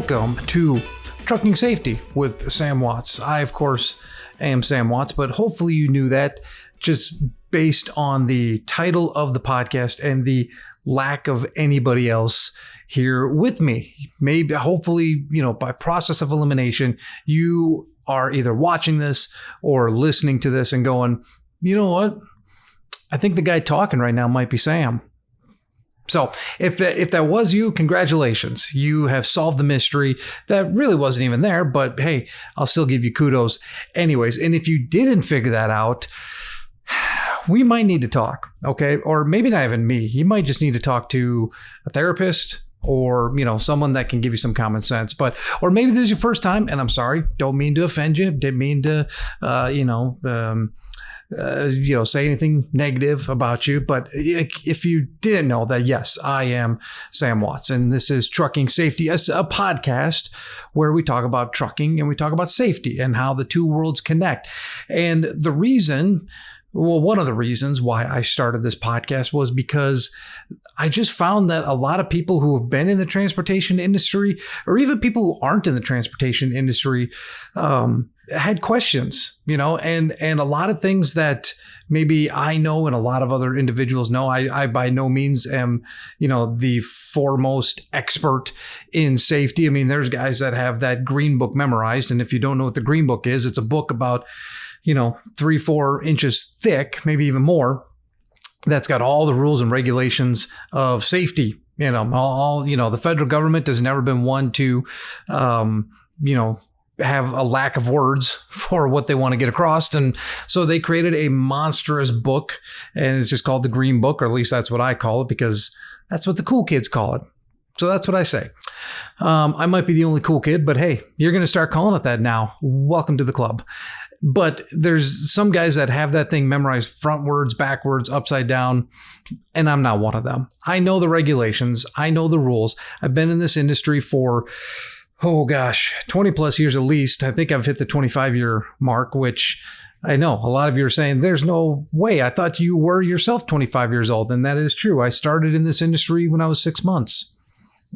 Welcome to Trucking Safety with Sam Watts. I, of course, am Sam Watts, but hopefully you knew that just based on the title of the podcast and the lack of anybody else here with me. Maybe, hopefully, by process of elimination, you are either watching this or listening to this and going, you know what? I think the guy talking right now might be Sam. So if that was you, congratulations. You have solved the mystery that really wasn't even there, but hey, I'll still give you kudos anyways. And if you didn't figure that out, we might need to talk, okay? Or maybe not even me. You might just need to talk to a therapist or, someone that can give you some common sense. Or maybe this is your first time, and I'm sorry, don't mean to offend you, didn't mean to, say anything negative about you. But if you didn't know that, yes, I am Sam Watts, and this is Trucking Safety, a podcast where we talk about trucking and we talk about safety and how the two worlds connect. And one of the reasons why I started this podcast was because I just found that a lot of people who have been in the transportation industry, or even people who aren't in the transportation industry, had questions, and a lot of things that maybe I know and a lot of other individuals know. I by no means am, the foremost expert in safety. I mean, there's guys that have that green book memorized. And if you don't know what the green book is, it's a book about 3-4 inches thick, maybe even more, that's got all the rules and regulations of safety. The federal government has never been one to, have a lack of words for what they want to get across. And so they created a monstrous book, and it's just called the Green Book, or at least that's what I call it, because that's what the cool kids call it. So that's what I say. I might be the only cool kid, but hey, you're going to start calling it that now. Welcome to the club. But there's some guys that have that thing memorized frontwards, backwards, upside down, and I'm not one of them. I know the regulations. I know the rules. I've been in this industry for, 20 plus years at least. I think I've hit the 25-year mark, which I know a lot of you are saying, there's no way. I thought you were yourself 25 years old. And that is true. I started in this industry when I was 6 months.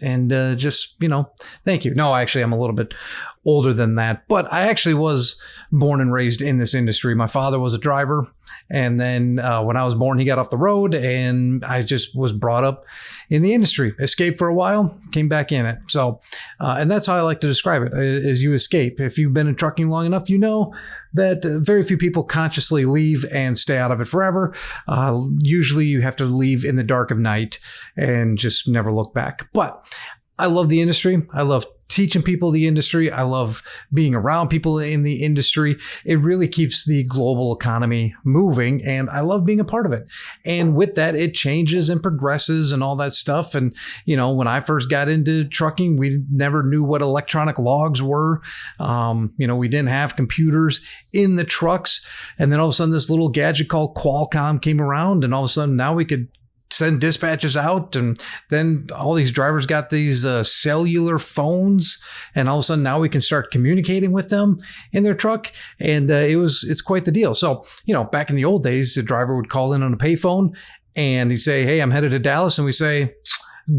And thank you. No, actually, I'm a little bit older than that. But I actually was born and raised in this industry. My father was a driver. And then when I was born, he got off the road, and I just was brought up in the industry. Escaped for a while, came back in it. So, and that's how I like to describe it, is you escape. If you've been in trucking long enough, you know that very few people consciously leave and stay out of it forever. Usually you have to leave in the dark of night and just never look back. But I love the industry. I love teaching people the industry. I love being around people in the industry. It really keeps the global economy moving, and I love being a part of it. And with that, it changes and progresses and all that stuff. And, when I first got into trucking, we never knew what electronic logs were. We didn't have computers in the trucks. And then all of a sudden, this little gadget called Qualcomm came around, and all of a sudden now we could send dispatches out, and then all these drivers got these cellular phones, and all of a sudden now we can start communicating with them in their truck, and it's quite the deal. So back in the old days, the driver would call in on a payphone, and he'd say, "Hey, I'm headed to Dallas," and we say,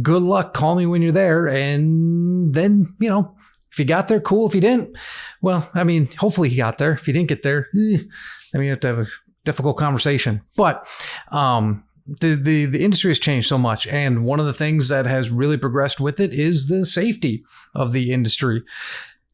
"Good luck, call me when you're there." And then if he got there, cool. If he didn't, well, I mean, hopefully he got there. If he didn't get there, then we have to have a difficult conversation. But the industry has changed so much. And one of the things that has really progressed with it is the safety of the industry.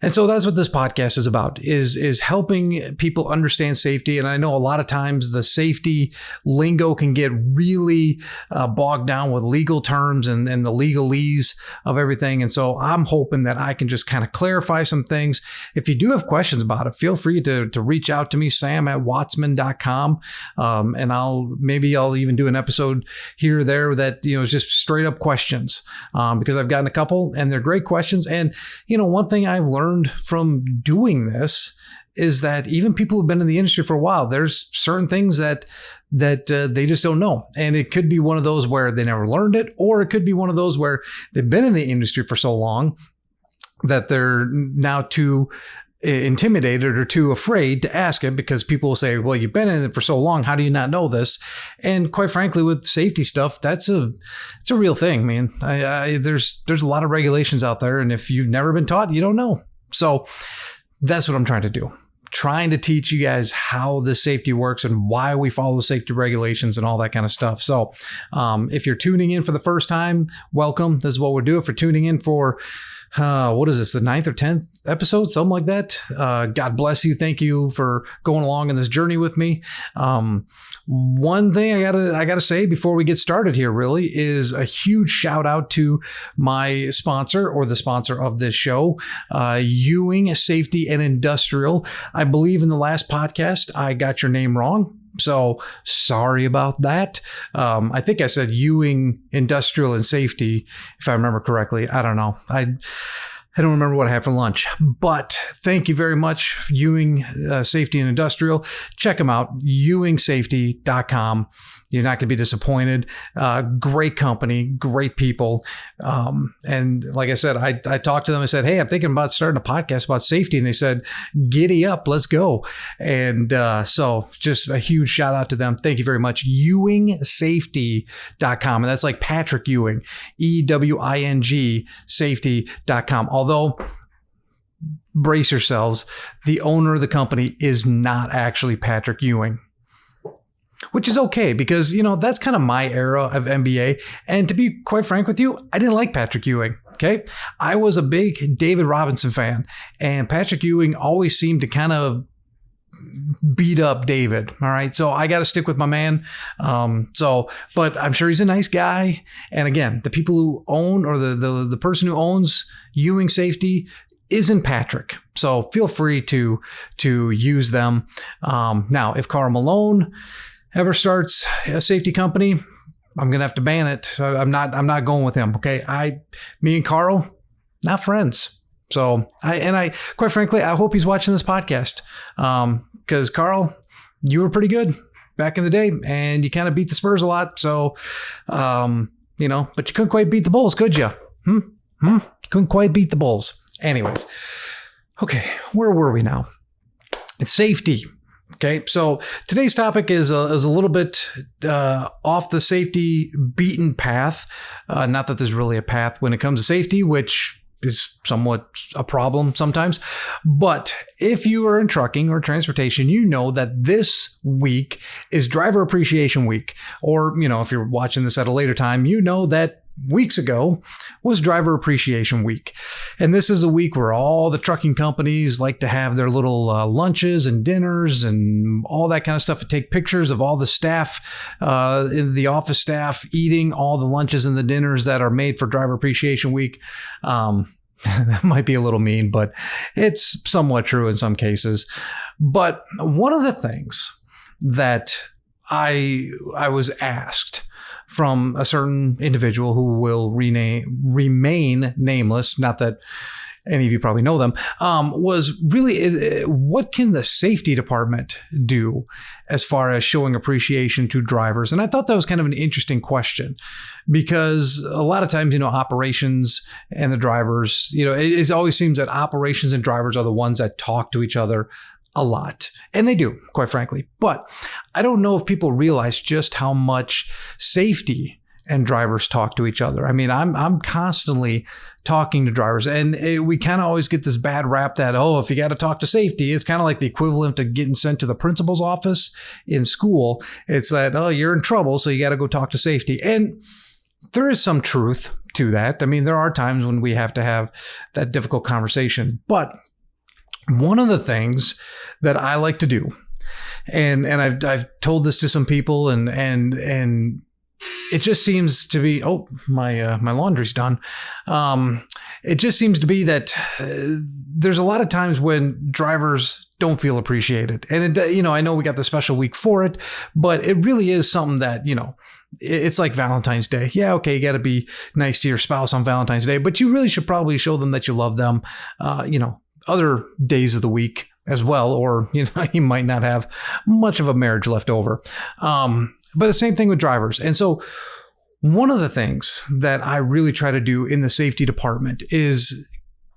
And so that's what this podcast is about, is helping people understand safety. And I know a lot of times the safety lingo can get really bogged down with legal terms and the legalese of everything. And so I'm hoping that I can just kind of clarify some things. If you do have questions about it, feel free to reach out to me, sam@wattsman.com. And I'll even do an episode here or there that, is just straight up questions, because I've gotten a couple and they're great questions. And, one thing I've learned from doing this is that even people who've been in the industry for a while, there's certain things that they just don't know. And it could be one of those where they never learned it, or it could be one of those where they've been in the industry for so long that they're now too intimidated or too afraid to ask it, because people will say, well, you've been in it for so long, how do you not know this? And quite frankly, with safety stuff, it's a real thing, man. There's a lot of regulations out there, and if you've never been taught, you don't know. So that's what I'm trying to do. Trying to teach you guys how this safety works and why we follow the safety regulations and all that kind of stuff. So if you're tuning in for the first time, welcome. This is what we're doing. For tuning in for what is this, the 9th or 10th episode, something like that. God bless you. Thank you for going along in this journey with me. One thing I gotta say before we get started here really is a huge shout out to my sponsor, or the sponsor of this show, Ewing Safety and Industrial. I believe in the last podcast I got your name wrong, so sorry about that. I think I said Ewing Industrial and Safety, if I remember correctly. I don't know. I don't remember what I had for lunch, but thank you very much, Ewing Safety and Industrial. Check them out, ewingsafety.com. You're not going to be disappointed. Great company, great people. And like I said, I talked to them. I said, hey, I'm thinking about starting a podcast about safety. And they said, giddy up, let's go. And so just a huge shout out to them. Thank you very much. ewingsafety.com. And that's like Patrick Ewing, EWING safety.com. Although, brace yourselves, the owner of the company is not actually Patrick Ewing. Which is okay, because, that's kind of my era of MBA. And to be quite frank with you, I didn't like Patrick Ewing. Okay. I was a big David Robinson fan, and Patrick Ewing always seemed to kind of beat up David. All right. So I got to stick with my man. But I'm sure he's a nice guy. And again, the people who own, or the person who owns Ewing Safety isn't Patrick. So feel free to use them. Now, if Carl Malone ever starts a safety company, I'm going to have to ban it. I'm not going with him. Okay. Me and Carl, not friends. So I quite frankly, I hope he's watching this podcast. Cause Carl, you were pretty good back in the day, and you kind of beat the Spurs a lot. So, but you couldn't quite beat the Bulls, could you? Couldn't quite beat the Bulls. Anyways. Okay. Where were we now? It's safety. Okay, so today's topic is a little bit off the safety beaten path. Not that there's really a path when it comes to safety, which is somewhat a problem sometimes. But if you are in trucking or transportation, you know that this week is Driver Appreciation Week. Or, if you're watching this at a later time, you know that weeks ago was Driver Appreciation Week. And this is a week where all the trucking companies like to have their little lunches and dinners and all that kind of stuff, to take pictures of all the staff, the office staff, eating all the lunches and the dinners that are made for Driver Appreciation Week. That might be a little mean, but it's somewhat true in some cases. But one of the things that I was asked from a certain individual who will remain nameless, not that any of you probably know them, was really, what can the safety department do as far as showing appreciation to drivers? And I thought that was kind of an interesting question, because a lot of times, operations and the drivers, it always seems that operations and drivers are the ones that talk to each other a lot. And they do, quite frankly. But I don't know if people realize just how much safety and drivers talk to each other. I mean, I'm constantly talking to drivers, and we kind of always get this bad rap that, if you got to talk to safety, it's kind of like the equivalent of getting sent to the principal's office in school. It's that, you're in trouble, so you got to go talk to safety. And there is some truth to that. I mean, there are times when we have to have that difficult conversation. But one of the things that I like to do, and I've told this to some people, and it just seems to be, my laundry's done. It just seems to be that there's a lot of times when drivers don't feel appreciated. And, I know we got the special week for it, but it really is something that, it's like Valentine's Day. Yeah, okay, you got to be nice to your spouse on Valentine's Day, but you really should probably show them that you love them, other days of the week as well, or, you might not have much of a marriage left over. But the same thing with drivers. And so one of the things that I really try to do in the safety department is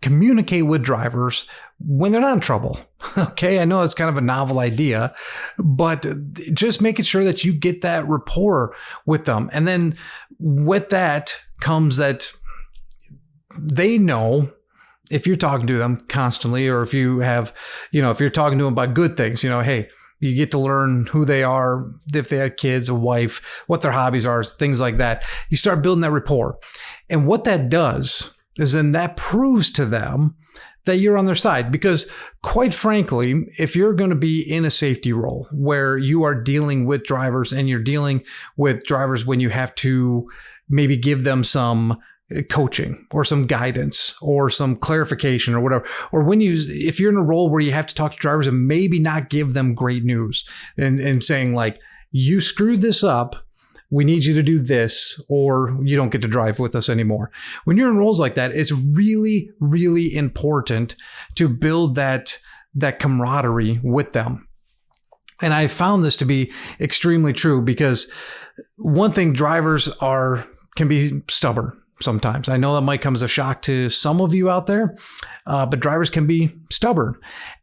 communicate with drivers when they're not in trouble. Okay, I know it's kind of a novel idea, but just making sure that you get that rapport with them. And then with that comes that they know if you're talking to them constantly, or if you have, if you're talking to them about good things, hey, you get to learn who they are, if they have kids, a wife, what their hobbies are, things like that. You start building that rapport. And what that does is then that proves to them that you're on their side. Because quite frankly, if you're going to be in a safety role where you are dealing with drivers and you're dealing with drivers when you have to maybe give them some coaching or some guidance or some clarification or whatever, or if you're in a role where you have to talk to drivers and maybe not give them great news and saying like, you screwed this up, we need you to do this, or you don't get to drive with us anymore. When you're in roles like that, it's really, really important to build that camaraderie with them. And I found this to be extremely true because one thing, drivers can be stubborn. Sometimes I know that might come as a shock to some of you out there, but drivers can be stubborn,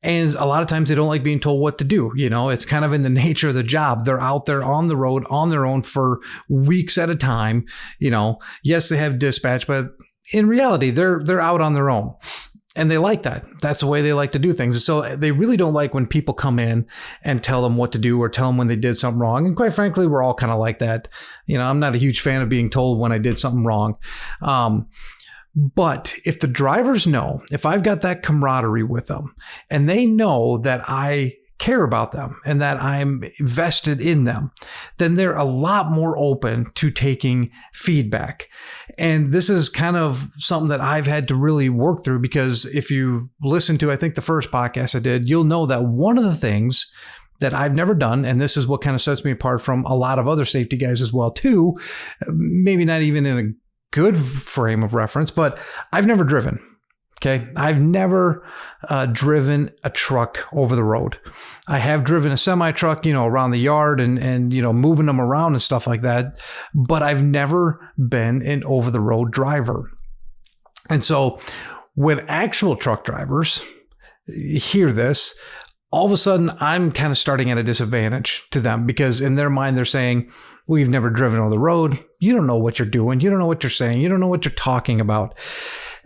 and a lot of times they don't like being told what to do. It's kind of in the nature of the job. They're out there on the road on their own for weeks at a time. Yes, they have dispatch, but in reality, they're out on their own. And they like that. That's the way they like to do things. So they really don't like when people come in and tell them what to do or tell them when they did something wrong. And quite frankly, we're all kind of like that. I'm not a huge fan of being told when I did something wrong. But if the drivers know, if I've got that camaraderie with them and they know that I care about them and that I'm vested in them, then they're a lot more open to taking feedback. And this is kind of something that I've had to really work through, because if you listen to, I think the first podcast I did, you'll know that one of the things that I've never done, and this is what kind of sets me apart from a lot of other safety guys as well too, maybe not even in a good frame of reference, but I've never driven. Okay. I've never driven a truck over the road. I have driven a semi truck, around the yard and moving them around and stuff like that. But I've never been an over the road driver. And so when actual truck drivers hear this, all of a sudden I'm kind of starting at a disadvantage to them, because in their mind, they're saying, well, you've never driven on the road. You don't know what you're doing. You don't know what you're saying. You don't know what you're talking about.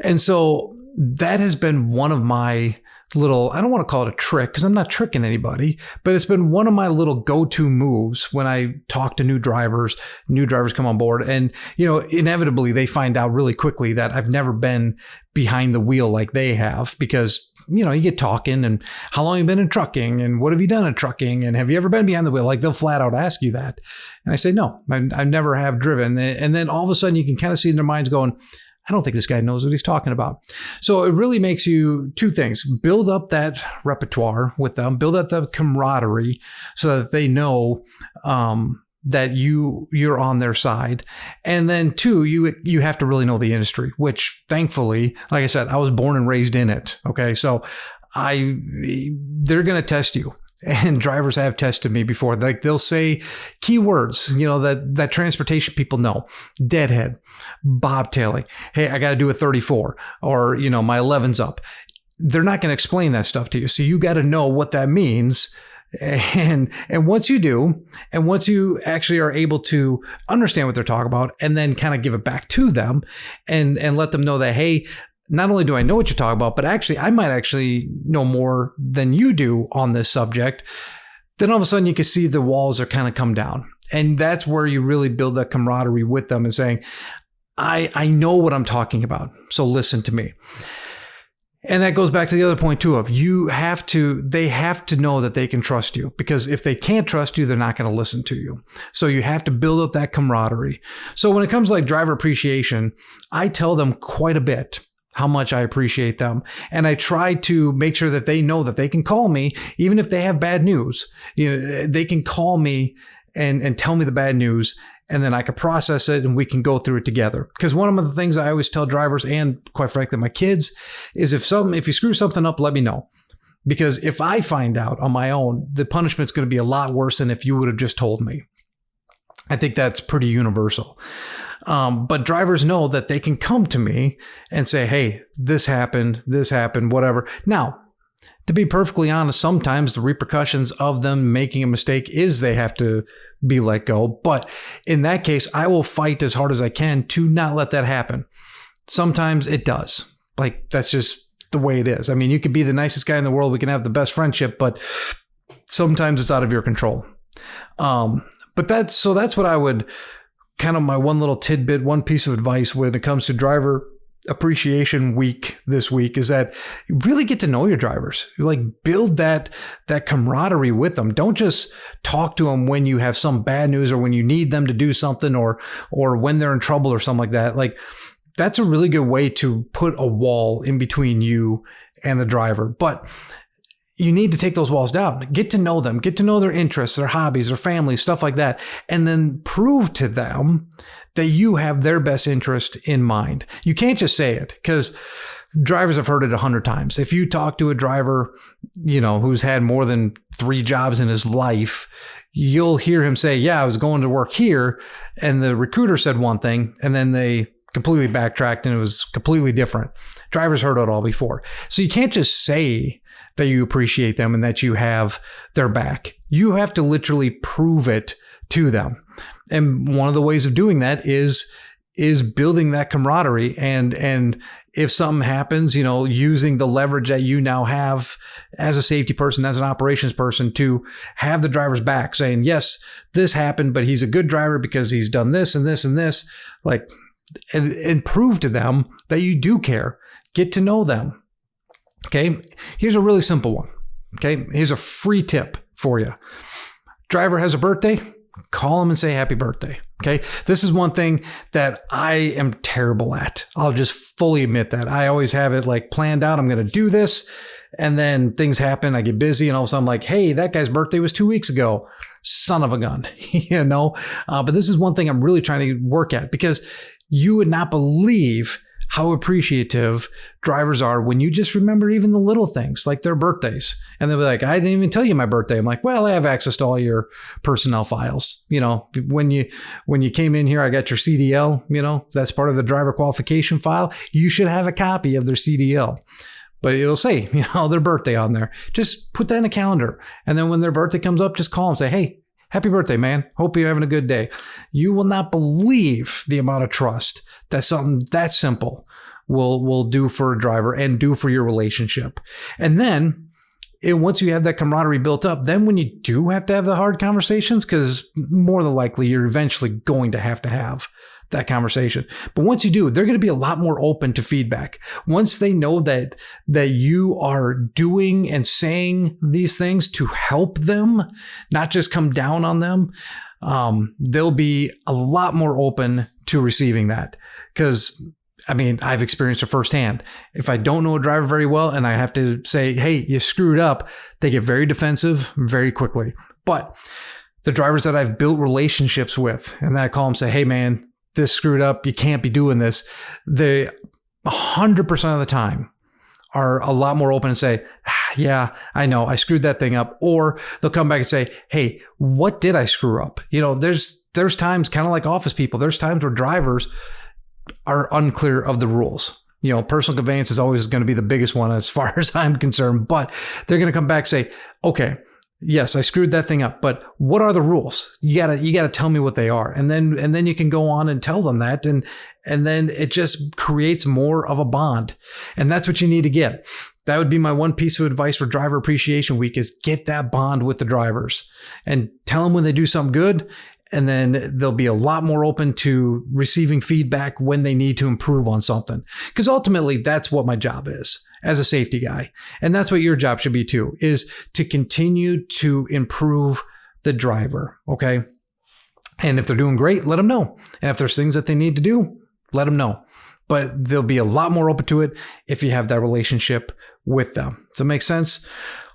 And so that has been one of my little, I don't want to call it a trick because I'm not tricking anybody, but it's been one of my little go-to moves when I talk to new drivers come on board. And, inevitably they find out really quickly that I've never been behind the wheel like they have, because, you get talking and how long have you been in trucking and what have you done in trucking and have you ever been behind the wheel? Like they'll flat out ask you that. And I say, no, I never have driven. And then all of a sudden you can kind of see in their minds going, I don't think this guy knows what he's talking about. So it really makes you two things: build up that repertoire with them, build up the camaraderie so that they know that you're on their side. And then two, you have to really know the industry, which thankfully, like I said, I was born and raised in it. Okay. So they're going to test you. And drivers have tested me before. Like they'll say keywords, that transportation people know: deadhead, bobtailing. Hey, I got to do a 34, or my 11's up. They're not going to explain that stuff to you, so you got to know what that means. And once you do, and once you actually are able to understand what they're talking about, and then kind of give it back to them, and let them know that, hey, not only do I know what you're talking about, but actually I might actually know more than you do on this subject. Then all of a sudden you can see the walls are kind of come down. And that's where you really build that camaraderie with them and saying, I know what I'm talking about, so listen to me. And that goes back to the other point too of they have to know that they can trust you, because if they can't trust you, they're not going to listen to you. So you have to build up that camaraderie. So when it comes to like driver appreciation, I tell them quite a bit how much I appreciate them. And I try to make sure that they know that they can call me, even if they have bad news. They can call me and tell me the bad news, and then I can process it and we can go through it together. Because one of the things I always tell drivers, and quite frankly, my kids, is if you screw something up, let me know. Because if I find out on my own, the punishment's going to be a lot worse than if you would have just told me. I think that's pretty universal. But drivers know that they can come to me and say, hey, this happened, whatever. Now, to be perfectly honest, sometimes the repercussions of them making a mistake is they have to be let go. But in that case, I will fight as hard as I can to not let that happen. Sometimes it does. Like, that's just the way it is. I mean, you could be the nicest guy in the world. We can have the best friendship, but sometimes it's out of your control. But that's what I would kind of my one little tidbit, one piece of advice when it comes to driver appreciation week this week is that you really get to know your drivers. You like build that camaraderie with them. Don't just talk to them when you have some bad news or when you need them to do something or when they're in trouble or something like that. Like, that's a really good way to put a wall in between you and the driver. But you need to take those walls down, get to know them, get to know their interests, their hobbies, their families, stuff like that, and then prove to them that you have their best interest in mind. You can't just say it, because drivers have heard it 100 times. If you talk to a driver, who's had more than 3 jobs in his life, you'll hear him say, yeah, I was going to work here, and the recruiter said one thing, and then they completely backtracked and it was completely different. Drivers heard it all before. So you can't just say that you appreciate them and that you have their back. You have to literally prove it to them. And one of the ways of doing that is building that camaraderie. And if something happens, using the leverage that you now have as a safety person, as an operations person, to have the driver's back, saying, yes, this happened, but he's a good driver because he's done this and this and this. Like, and prove to them that you do care. Get to know them. Okay. Here's a really simple one. Okay. Here's a free tip for you. Driver has a birthday, call him and say happy birthday. Okay. This is one thing that I am terrible at. I'll just fully admit that. I always have it like planned out. I'm going to do this. And then things happen. I get busy and all of a sudden I'm like, hey, that guy's birthday was 2 weeks ago. Son of a gun, but this is one thing I'm really trying to work at, because you would not believe how appreciative drivers are when you just remember even the little things like their birthdays. And they'll be like, I didn't even tell you my birthday. I'm like, well, I have access to all your personnel files. When you came in here, I got your CDL, that's part of the driver qualification file. You should have a copy of their CDL. But it'll say, their birthday on there. Just put that in a calendar. And then when their birthday comes up, just call them and say, hey, happy birthday, man. Hope you're having a good day. You will not believe the amount of trust that something that simple will do for a driver and do for your relationship. And then once you have that camaraderie built up, then when you do have to have the hard conversations, because more than likely you're eventually going to have that conversation. But once you do, they're going to be a lot more open to feedback. Once they know that you are doing and saying these things to help them, not just come down on them, they'll be a lot more open to receiving that. Because I've experienced it firsthand. If I don't know a driver very well and I have to say, hey, you screwed up, they get very defensive very quickly. But the drivers that I've built relationships with and that I call them, say, hey, man, this screwed up, you can't be doing this, they 100% of the time are a lot more open and say, yeah, I know, I screwed that thing up. Or they'll come back and say, hey, what did I screw up? There's times, kind of like office people, there's times where drivers are unclear of the rules. Personal conveyance is always going to be the biggest one as far as I'm concerned, but they're going to come back and say, okay, yes, I screwed that thing up, but what are the rules? You gotta tell me what they are. And then you can go on and tell them that. And then it just creates more of a bond. And that's what you need to get. That would be my one piece of advice for Driver Appreciation Week, is get that bond with the drivers and tell them when they do something good. And then they'll be a lot more open to receiving feedback when they need to improve on something. Because ultimately, that's what my job is as a safety guy. And that's what your job should be too, is to continue to improve the driver. Okay. And if they're doing great, let them know. And if there's things that they need to do, let them know. But they'll be a lot more open to it if you have that relationship with them. Does that make sense?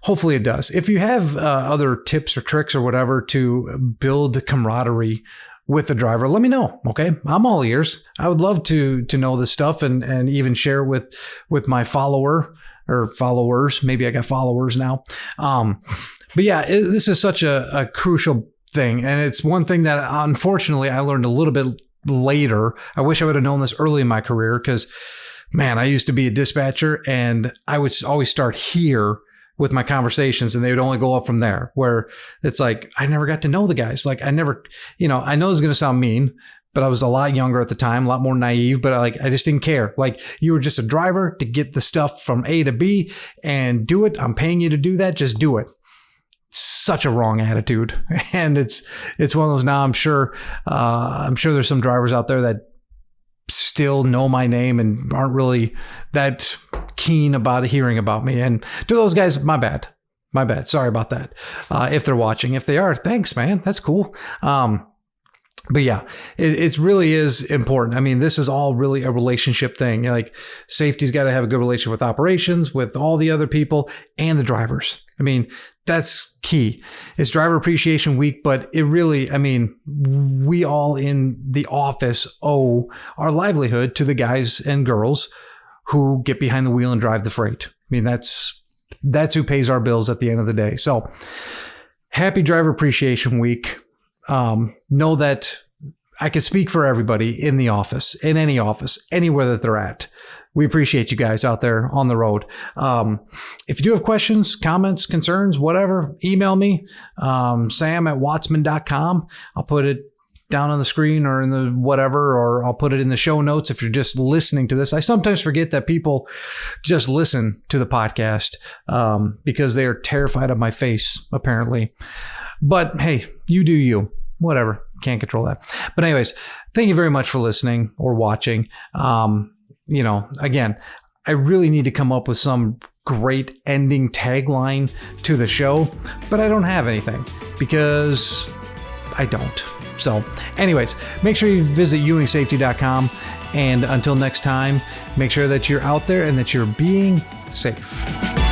Hopefully it does. If you have other tips or tricks or whatever to build camaraderie with the driver, let me know. Okay. I'm all ears. I would love to know this stuff and even share with my follower or followers. Maybe I got followers now. But yeah, this is such a crucial thing. And it's one thing that unfortunately I learned a little bit later. I wish I would have known this early in my career because, man, I used to be a dispatcher and I would always start here with my conversations and they would only go up from there, where it's like, I never got to know the guys. Like I never, I know it's going to sound mean, but I was a lot younger at the time, a lot more naive, but I just didn't care. Like you were just a driver to get the stuff from A to B and do it. I'm paying you to do that. Just do it. Such a wrong attitude. And it's one of those now. I'm sure there's some drivers out there that still know my name and aren't really that keen about hearing about me. And to those guys, my bad. Sorry about that. If they're watching, if they are, thanks, man. That's cool. But yeah, it really is important. I mean, this is all really a relationship thing. Like safety's got to have a good relationship with operations, with all the other people and the drivers. I mean, that's key. It's Driver Appreciation Week, but it really, I mean, we all in the office owe our livelihood to the guys and girls who get behind the wheel and drive the freight. I mean, that's who pays our bills at the end of the day. So happy Driver Appreciation Week. Know that I can speak for everybody in the office, in any office, anywhere that they're at. We appreciate you guys out there on the road. If you do have questions, comments, concerns, whatever, email me, sam@wattsman.com. I'll put it down on the screen or in the whatever, or I'll put it in the show notes if you're just listening to this. I sometimes forget that people just listen to the podcast because they are terrified of my face, apparently. But hey, you do you. Whatever. Can't control that. But anyways, thank you very much for listening or watching. Again, I really need to come up with some great ending tagline to the show, but I don't have anything because I don't. So anyways, make sure you visit ewingsafety.com. And until next time, make sure that you're out there and that you're being safe.